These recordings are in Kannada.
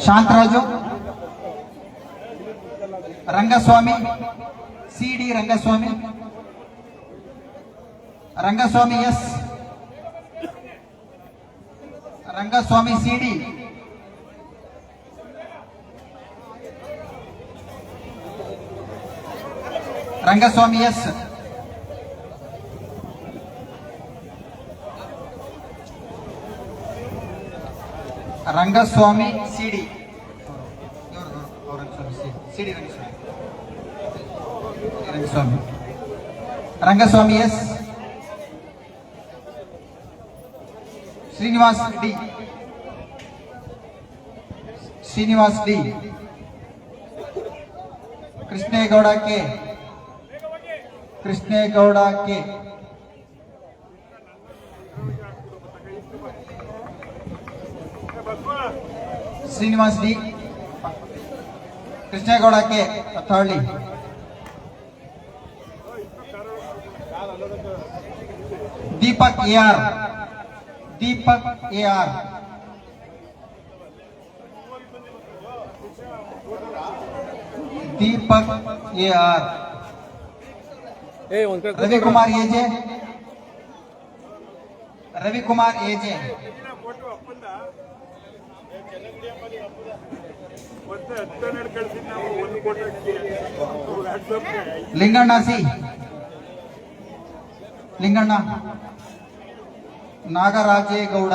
Shantaraju, Rangaswamy CD, Rangaswamy, Rangaswamy S, Rangaswamy CD, Rangaswamy S, Rangaswamy CD, CD Rangaswamy, Rangaswamy S, Srinivas D, Srinivas D, Krishnegowda K, Krishnegowda K, Srinivas D, Krishnegowda K Athalli, Deepak A R, Deepak A R, Deepak A R, Ravikumar AJ, Ravikumar AJ, Linganna C, Linganna, Nagarajegowda,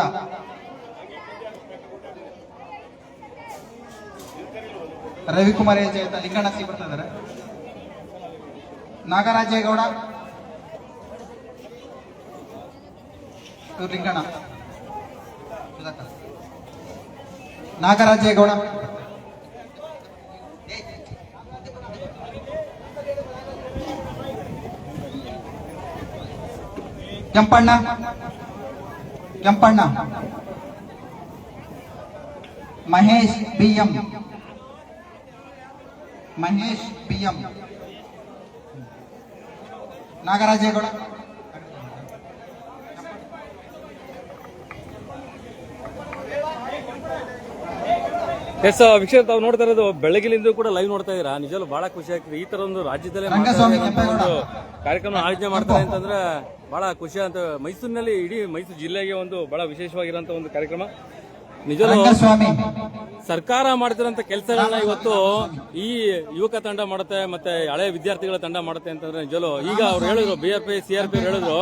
Ravikumar AJ ಅಂತ ಲಿಂಗಣ್ಣ ಸಿ ಬರ್ತಿದ್ದಾರೆ, ನಾಗರಾಜೇಗೌಡ, ಇವ್ರು Linganna, Nagarajegowda, Kempanna, Kempanna, Mahesh BM, Mahesh BM, Nagarajegowda, yes ವೀಕ್ಷಕ, ತಾವು ನೋಡ್ತಾ ಇರೋದು ಬೆಳಗಿನಿಂದ ಕೂಡ ಲೈವ್ ನೋಡ್ತಾ ಇದೀರಾ. ನಿಜವೂ ಬಹಳ ಖುಷಿ ಆಗ್ತದೆ. ಈ ತರ ಒಂದು ರಾಜ್ಯದಲ್ಲೇ ಒಂದು ಕಾರ್ಯಕ್ರಮ ಆಯೋಜನೆ ಮಾಡ್ತಾರೆ ಅಂತಂದ್ರೆ ಬಹಳ ಖುಷಿ ಅಂತ. ಮೈಸೂರಿನಲ್ಲಿ ಇಡೀ ಮೈಸೂರು ಜಿಲ್ಲೆಗೆ ಒಂದು ಬಹಳ ವಿಶೇಷವಾಗಿರುವಂತ ಒಂದು ಕಾರ್ಯಕ್ರಮ. ನಿಜವೂ ಸರ್ಕಾರ ಮಾಡ್ತಿರೋಂತ ಕೆಲಸಗಳನ್ನ ಇವತ್ತು ಈ ಯುವಕ ತಂಡ ಮಾಡುತ್ತೆ, ಮತ್ತೆ ಹಳೆ ವಿದ್ಯಾರ್ಥಿಗಳ ತಂಡ ಮಾಡುತ್ತೆ ಅಂತಂದ್ರೆ ನಿಜವೂ ಈಗ ಅವ್ರು ಹೇಳಿದ್ರು, BFI CRP ಹೇಳಿದ್ರು,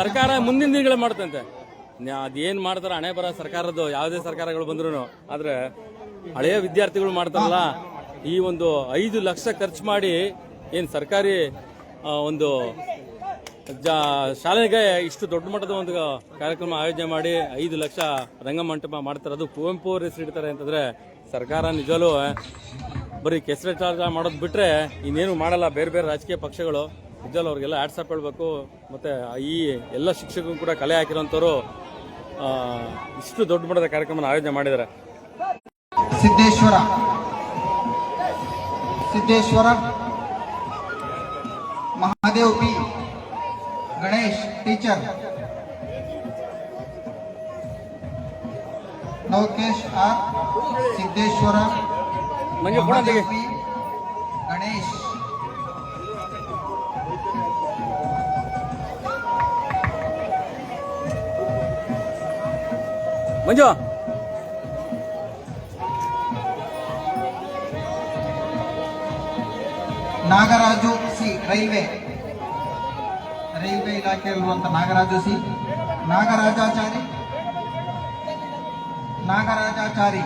ಸರ್ಕಾರ ಮುಂದಿನ ದಿನಗಳು ಮಾಡುತ್ತಂತೆ. ಅದೇನ್ ಮಾಡ್ತಾರ ಹಣೆ ಬರ ಸರ್ಕಾರದ್ದು, ಯಾವುದೇ ಸರ್ಕಾರಗಳು ಬಂದ್ರು. ಆದ್ರೆ ಹಳೆಯ ವಿದ್ಯಾರ್ಥಿಗಳು ಮಾಡ್ತಾರಲ್ಲ, ಈ ಒಂದು 5 ಲಕ್ಷ ಖರ್ಚು ಮಾಡಿ ಏನ್ ಸರ್ಕಾರಿ ಒಂದು ಶಾಲೆಗೆ ಇಷ್ಟು ದೊಡ್ಡ ಮಟ್ಟದ ಒಂದು ಕಾರ್ಯಕ್ರಮ ಆಯೋಜನೆ ಮಾಡಿ 5 ಲಕ್ಷ ರಂಗಮಂಟಪ ಮಾಡ್ತಾರೆ. ಅದು ಕುವೆಂಪು ಅವ್ರ ಹೆಸರು ಇಡ್ತಾರೆ ಅಂತಂದ್ರೆ ಸರ್ಕಾರ ನಿಜವೂ ಬರೀ ಕೆಸರೆಚಾರ್ಜ ಮಾಡೋದು ಬಿಟ್ರೆ ಇನ್ನೇನು ಮಾಡಲ್ಲ. ಬೇರೆ ಬೇರೆ ರಾಜಕೀಯ ಪಕ್ಷಗಳು ನಿಜವೂ ಅವ್ರಿಗೆಲ್ಲ ಆಡ್ಸಪ್ ಹೇಳ್ಬೇಕು. ಮತ್ತೆ ಈ ಎಲ್ಲ ಶಿಕ್ಷಕರು ಕೂಡ ಕಲೆ ಹಾಕಿರೋಂಥವ್ರು ಇಷ್ಟು ದೊಡ್ಡ ಮಟ್ಟದ ಕಾರ್ಯಕ್ರಮ ಆಯೋಜನೆ ಮಾಡಿದ್ದಾರೆ. Siddeshwara, Siddeshwara, Mahadev B, Ganesh teacher, Lokesh R, Siddeshwara, Mahadev B, Ganesh, Manju, Nagaraju C, railway ಇಲಾಖೆಯಲ್ಲಿರುವಂತ ನಾಗರಾಜು ಸಿ, ನಾಗರಾಜಾಚಾರಿ, ನಾಗರಾಜಾಚಾರಿ,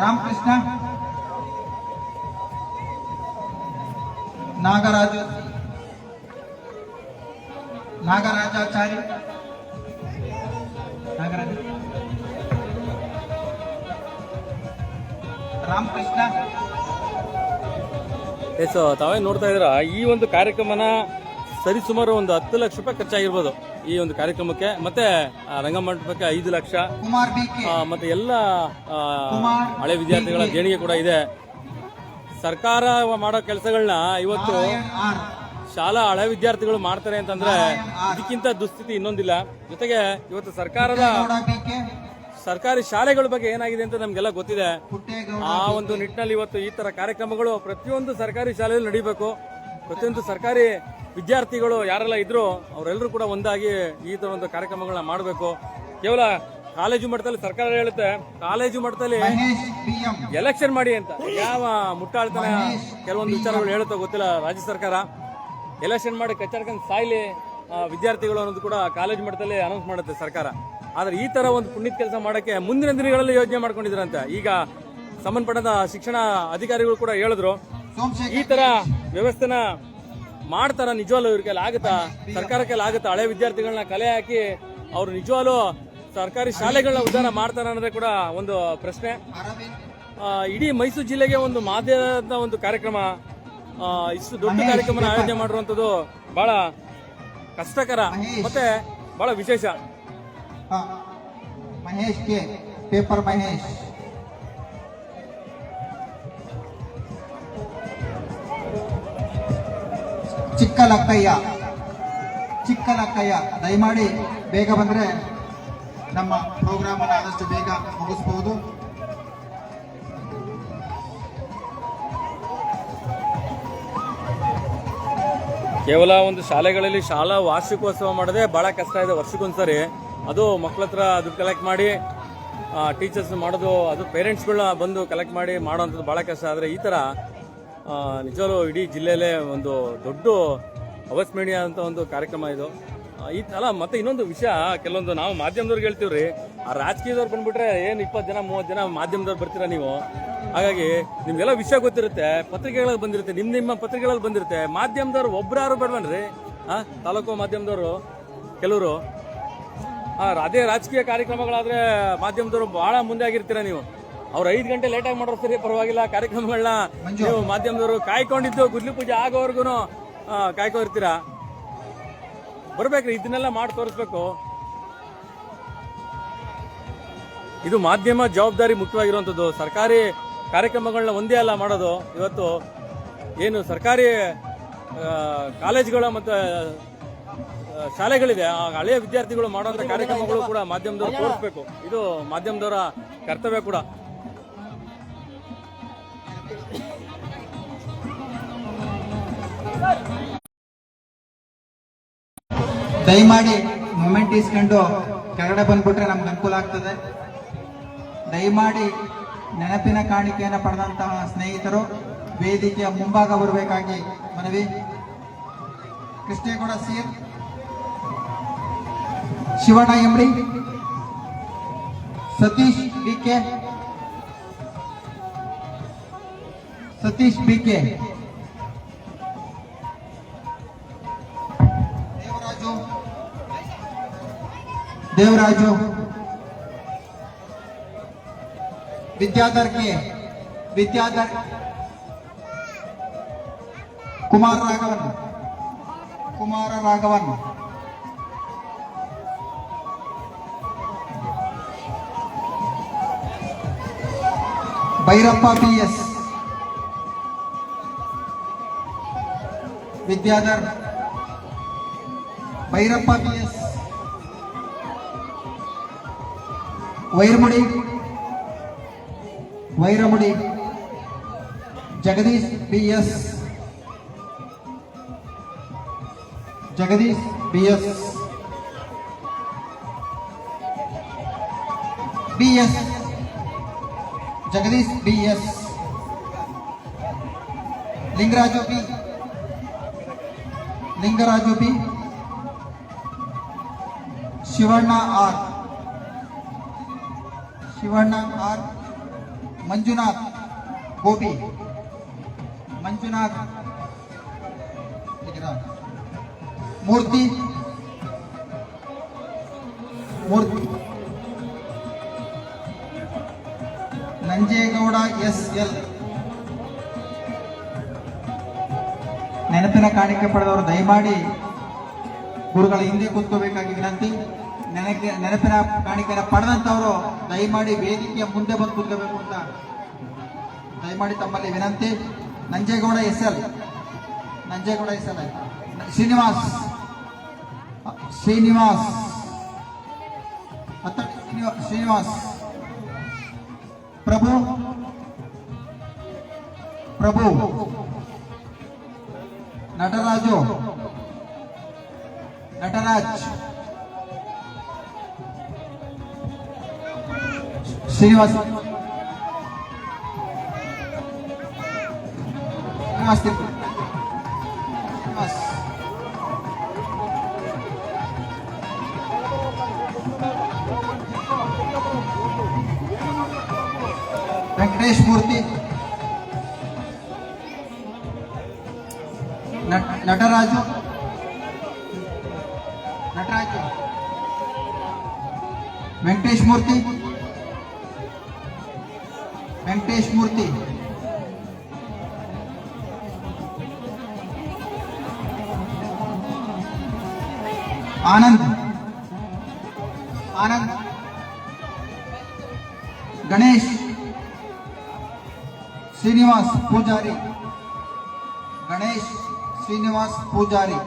ರಾಮಕೃಷ್ಣ, ನಾಗರಾಜು, ನಾಗರಾಜಾಚಾರಿ, ನಾಗರಾಜ, ರಾಮಕೃಷ್ಣ. ಎಸ್, ತಾವೇ ನೋಡ್ತಾ ಇದ್ದೀರಾ, ಈ ಒಂದು ಕಾರ್ಯಕ್ರಮನ ಸರಿಸುಮಾರು ಒಂದು 10 ಲಕ್ಷ ರೂಪಾಯಿ ಖರ್ಚಾಗಿರ್ಬೋದು ಈ ಒಂದು ಕಾರ್ಯಕ್ರಮಕ್ಕೆ. ಮತ್ತೆ ರಂಗಮಂಟಪಕ್ಕೆ 5 ಲಕ್ಷ, ಮತ್ತೆ ಎಲ್ಲ ಹಳೆ ವಿದ್ಯಾರ್ಥಿಗಳ ದೇಣಿಗೆ ಕೂಡ ಇದೆ. ಸರ್ಕಾರ ಮಾಡೋ ಕೆಲಸಗಳನ್ನ ಇವತ್ತು ಶಾಲಾ ಹಳೆ ವಿದ್ಯಾರ್ಥಿಗಳು ಮಾಡ್ತಾರೆ ಅಂತಂದ್ರೆ ಇದಕ್ಕಿಂತ ದುಸ್ಥಿತಿ ಇನ್ನೊಂದಿಲ್ಲ. ಜೊತೆಗೆ ಇವತ್ತು ಸರ್ಕಾರಿ ಶಾಲೆಗಳ ಬಗ್ಗೆ ಏನಾಗಿದೆ ಅಂತ ನಮ್ಗೆಲ್ಲ ಗೊತ್ತಿದೆ. ಆ ಒಂದು ನಿಟ್ಟಿನಲ್ಲಿ ಇವತ್ತು ಈ ತರ ಕಾರ್ಯಕ್ರಮಗಳು ಪ್ರತಿಯೊಂದು ಸರ್ಕಾರಿ ಶಾಲೆಯಲ್ಲಿ ನಡೀಬೇಕು. ಪ್ರತಿಯೊಂದು ಸರ್ಕಾರಿ ವಿದ್ಯಾರ್ಥಿಗಳು ಯಾರೆಲ್ಲ ಇದ್ರು ಅವರೆಲ್ಲರೂ ಕೂಡ ಒಂದಾಗಿ ಈ ತರ ಒಂದು ಕಾರ್ಯಕ್ರಮಗಳನ್ನ ಮಾಡಬೇಕು. ಕೇವಲ ಕಾಲೇಜು ಮಟ್ಟದಲ್ಲಿ ಸರ್ಕಾರ ಹೇಳುತ್ತೆ, ಕಾಲೇಜು ಮಟ್ಟದಲ್ಲಿ ಎಲೆಕ್ಷನ್ ಮಾಡಿ ಅಂತ. ಯಾವ ಮುಟ್ಟಾಳ್ತನ ಕೆಲವೊಂದು ವಿಚಾರಗಳು ಹೇಳುತ್ತೋ ಗೊತ್ತಿಲ್ಲ. ರಾಜ್ಯ ಸರ್ಕಾರ ಎಲೆಕ್ಷನ್ ಮಾಡಿ ಕಚ್ಚಾಡ್ಕೊಂಡು ಸಾಯ್ಲಿ ವಿದ್ಯಾರ್ಥಿಗಳು ಅನ್ನೋದು ಕೂಡ ಕಾಲೇಜು ಮಟ್ಟದಲ್ಲಿ ಅನೌನ್ಸ್ ಮಾಡುತ್ತೆ ಸರ್ಕಾರ. ಆದ್ರೆ ಈ ತರ ಒಂದು ಪುಣ್ಯದ ಕೆಲಸ ಮಾಡಕ್ಕೆ ಮುಂದಿನ ದಿನಗಳಲ್ಲಿ ಯೋಜನೆ ಮಾಡ್ಕೊಂಡಿದ್ರಂತೆ. ಈಗ ಸಂಬಂಧಪಟ್ಟ ಶಿಕ್ಷಣ ಅಧಿಕಾರಿಗಳು ಕೂಡ ಹೇಳಿದ್ರು, ಈ ತರ ವ್ಯವಸ್ಥೆನ ಮಾಡ್ತಾರ, ನಿಜವಾಗ್ಲೂ ಇವ್ರ ಕೈಲಿ ಆಗುತ್ತಾ, ಸರ್ಕಾರ ಕೈಲಿ ಆಗುತ್ತಾ, ಹಳೆ ವಿದ್ಯಾರ್ಥಿಗಳನ್ನ ಕಲೆ ಹಾಕಿ ಅವ್ರು ನಿಜವಾಗ್ಲೂ ಸರ್ಕಾರಿ ಶಾಲೆಗಳನ್ನ ಉದ್ಧಾರ ಮಾಡ್ತಾರ ಅನ್ನೋದೇ ಕೂಡ ಒಂದು ಪ್ರಶ್ನೆ. ಇಡೀ ಮೈಸೂರು ಜಿಲ್ಲೆಗೆ ಒಂದು ಮಾಧ್ಯಮದ ಒಂದು ಕಾರ್ಯಕ್ರಮ, ಇಷ್ಟು ದೊಡ್ಡ ಕಾರ್ಯಕ್ರಮನ ಆಯೋಜನೆ ಮಾಡಿರುವಂತದ್ದು ಬಹಳ ಕಷ್ಟಕರ ಮತ್ತೆ ಬಹಳ ವಿಶೇಷ. ಮಹೇಶ್ ಕೆ ಪೇಪರ್ ಮಹೇಶ್ ಚಿಕ್ಕಲಕ್ಕಯ್ಯ ದಯಮಾಡಿ ಬೇಗ ಬಂದ್ರೆ ನಮ್ಮ ಪ್ರೋಗ್ರಾಮ್ ಅನ್ನು ಆದಷ್ಟು ಬೇಗ ಮುಗಿಸಬಹುದು. ಕೇವಲ ಒಂದು ಶಾಲೆಗಳಲ್ಲಿ ಶಾಲಾ ವಾರ್ಷಿಕೋತ್ಸವ ಮಾಡೋದೇ ಬಹಳ ಕಷ್ಟ ಇದೆ. ವರ್ಷಕ್ಕೊಂದ್ಸರಿ ಅದು ಮಕ್ಕಳ ಹತ್ರ ದುಡ್ಡು ಕಲೆಕ್ಟ್ ಮಾಡಿ ಟೀಚರ್ಸ್ ಮಾಡೋದು, ಅದು ಪೇರೆಂಟ್ಸ್ಗಳನ್ನ ಬಂದು ಕಲೆಕ್ಟ್ ಮಾಡಿ ಮಾಡೋವಂಥದ್ದು ಬಹಳ ಕಷ್ಟ. ಆದರೆ ಈ ಥರ ನಿಜವಾಗ್ಲೂ ಇಡೀ ಜಿಲ್ಲೆಯಲ್ಲೇ ಒಂದು ದೊಡ್ಡ ಅವಸ್ಮರಣೀಯ ಅಂತ ಒಂದು ಕಾರ್ಯಕ್ರಮ ಇದು. ಅಲ್ಲ, ಮತ್ತೆ ಇನ್ನೊಂದು ವಿಷಯ, ಕೆಲವೊಂದು ನಾವು ಮಾಧ್ಯಮದವ್ರಿಗೆ ಹೇಳ್ತೀವ್ರಿ, ಆ ರಾಜಕೀಯದವ್ರು ಬಂದ್ಬಿಟ್ರೆ ಏನು 20 ಜನ 30 ಜನ ಮಾಧ್ಯಮದವ್ರು ಬರ್ತೀರಾ ನೀವು. ಹಾಗಾಗಿ ನಿಮ್ಗೆಲ್ಲ ವಿಷಯ ಗೊತ್ತಿರುತ್ತೆ, ಪತ್ರಿಕೆಗಳಲ್ಲಿ ಬಂದಿರುತ್ತೆ, ನಿಮ್ಮ ಪತ್ರಿಕೆಗಳಲ್ಲಿ ಬಂದಿರುತ್ತೆ. ಮಾಧ್ಯಮದವ್ರು ಒಬ್ರಾರು ಬೇಡವನ್ರಿ, ತಾಲೂಕು ಮಾಧ್ಯಮದವರು ಕೆಲವರು. ಅದೇ ರಾಜಕೀಯ ಕಾರ್ಯಕ್ರಮಗಳಾದ್ರೆ ಮಾಧ್ಯಮದವರು ಬಹಳ ಮುಂದೆ ಆಗಿರ್ತೀರಾ ನೀವು. ಅವ್ರು 5 ಗಂಟೆ ಲೇಟಾಗಿ ಮಾಡೋರು ಸರಿ ಪರವಾಗಿಲ್ಲ, ಕಾರ್ಯಕ್ರಮಗಳನ್ನ ನೀವು ಮಾಧ್ಯಮದವರು ಕಾಯ್ಕೊಂಡಿದ್ದು ಗುದ್ಲಿ ಪೂಜೆ ಆಗೋವರೆಗೂ ಕಾಯ್ಕೊಂಡಿರ್ತೀರಾ. ಬರ್ಬೇಕ್ರಿ, ಇದನ್ನೆಲ್ಲ ಮಾಡಿ ತೋರಿಸ್ಬೇಕು. ಇದು ಮಾಧ್ಯಮ ಜವಾಬ್ದಾರಿ ಮುಖ್ಯವಾಗಿರುವಂಥದ್ದು. ಸರ್ಕಾರಿ ಕಾರ್ಯಕ್ರಮಗಳನ್ನ ಒಂದೇ ಅಲ್ಲ ಮಾಡೋದು. ಇವತ್ತು ಏನು ಸರ್ಕಾರಿ ಕಾಲೇಜುಗಳ ಮತ್ತು ಶಾಲೆಗಳಿದೆ, ಆ ಹಳೆಯ ವಿದ್ಯಾರ್ಥಿಗಳು ಮಾಡುವಂಥ ಕಾರ್ಯಕ್ರಮಗಳು ಕೂಡ ಮಾಧ್ಯಮದವರು ತೋರಿಸ್ಬೇಕು. ಇದು ಮಾಧ್ಯಮದವರ ಕರ್ತವ್ಯ ಕೂಡ. ದಯಮಾಡಿ ಮೊಮೆಂಟ್ ಇಸ್ಕೊಂಡು ಕೆಳಗಡೆ ಬಂದ್ಬಿಟ್ರೆ ನಮ್ಗೆ ಅನುಕೂಲ ಆಗ್ತದೆ. ದಯಮಾಡಿ ನೆನಪಿನ ಕಾಣಿಕೆಯನ್ನು ಪಡೆದಂತಹ ಸ್ನೇಹಿತರು ವೇದಿಕೆಯ ಮುಂಭಾಗ ಬರಬೇಕಾಗಿ ಮನವಿ. Krishnegowda sir, Shivanna MB, Satish BK, Devaraju, Vidyadhar Kumara Raghavan, Bhairappa PS, Vidyadhar, Bhairappa PS, Vairamudi, Jagadish BS, Jagadish BS, Lingaraju B, Shivanna R, Manjunath Gopi, Murthy, Nanjegowda SL. ನೆನಪಿನ ಕಾಣಿಕೆ ಪಡೆದವರು ದಯಮಾಡಿ ಗುರುಗಳ ಹಿಂದೆ ಕೂತ್ಕೋಬೇಕಾಗಿ ವಿನಂತಿ. ನೆನಪಿನ ಕಾಣಿಕೆಯನ್ನು ಪಡೆದಂತವರು ದಯಮಾಡಿ ವೇದಿಕೆಯ ಮುಂದೆ ಬಂದು ಕೂತ್ಕೋಬೇಕು ಅಂತ ದಯಮಾಡಿ ತಮ್ಮಲ್ಲಿ ವಿನಂತಿ. ನಂಜೇಗೌಡ SL ಆಯ್ತು. ಶ್ರೀನಿವಾಸ್ ಶ್ರೀನಿವಾಸ್ ಶ್ರೀನಿವಾಸ್ ಪ್ರಭು ಪ್ರಭು ನಟರಾಜು ನಟರಾಜ್ ಶ್ರೀನಿವಾಸ್ ಶ್ರೀನಿವಾಸ್ ಶ್ರೀನಿವಾಸ್ ವೆಂಕಟೇಶ್ ಮೂರ್ತಿ ನಟರಾಜು ನಟರಾಜು ವೆಂಕಟೇಶ್ ಮೂರ್ತಿ ವೆಂಕಟೇಶ್ ಮೂರ್ತಿ ಆನಂದ್ ಆನಂದ್ ಗಣೇಶ್ ಶ್ರೀನಿವಾಸ್ ಪೂಜಾರಿ ಗಣೇಶ್ ಶ್ರೀನಿವಾಸ್ ಪೂಜಾರಿ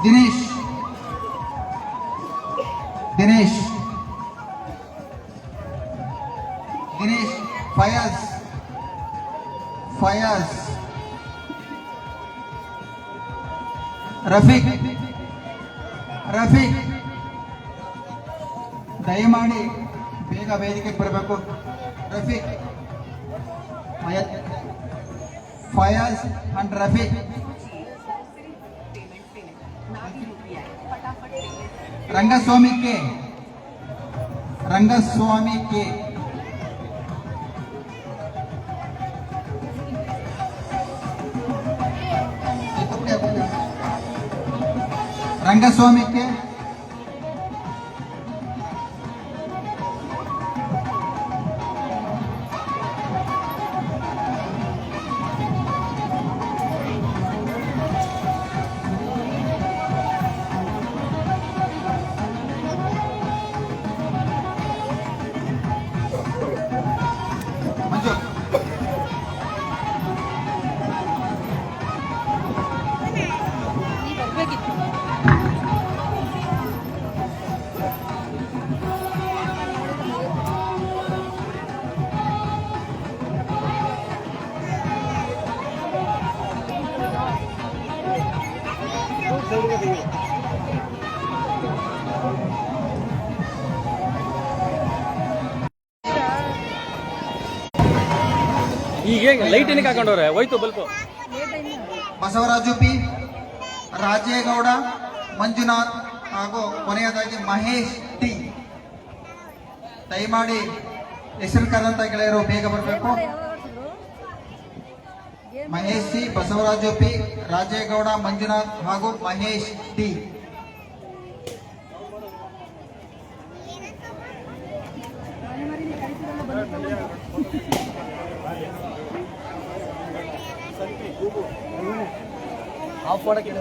ದಿನೇಶ್ ದಿನೇಶ್ ದಿನೇಶ್ ಫಯಾಜ್ ಫಯಾಜ್ ರಫೀಕ್ ರಫೀಕ್ ದಯಮಾಡಿ ಬೇಗ ವೇದಿಕೆಗೆ ಬರಬೇಕು Rafeeq Fayaz and Rafeeq Rangaswamy K Rangaswamy K Rangaswamy K Manju ಈಗ ಲೈಟ್ ಏನಕ್ಕೆ ಹಾಕೊಂಡವ್ರೆ ಹೋಯ್ತು ಬಲ್ಪು ಬಸವರಾಜು ಪಿ ರಾಜೇಗೌಡ ಮಂಜುನಾಥ್ ಹಾಗೂ ಕೊನೆಯದಾಗಿ ಮಹೇಶ್ ಟಿ ದಯಮಾಡಿ ಹೆಸರು ಕರೆದಂತ ಗೆಳೆಯರು ಬೇಗ ಬರಬೇಕು ಮಹೇಶ್ ಸಿ ಬಸವರಾಜು ಪಿ ರಾಜೇಗೌಡ ಮಂಜುನಾಥ್ ಹಾಗೂ ಮಹೇಶ್ ಟಿ ಆಫ್ ಮಾಡಕ್ಕೆ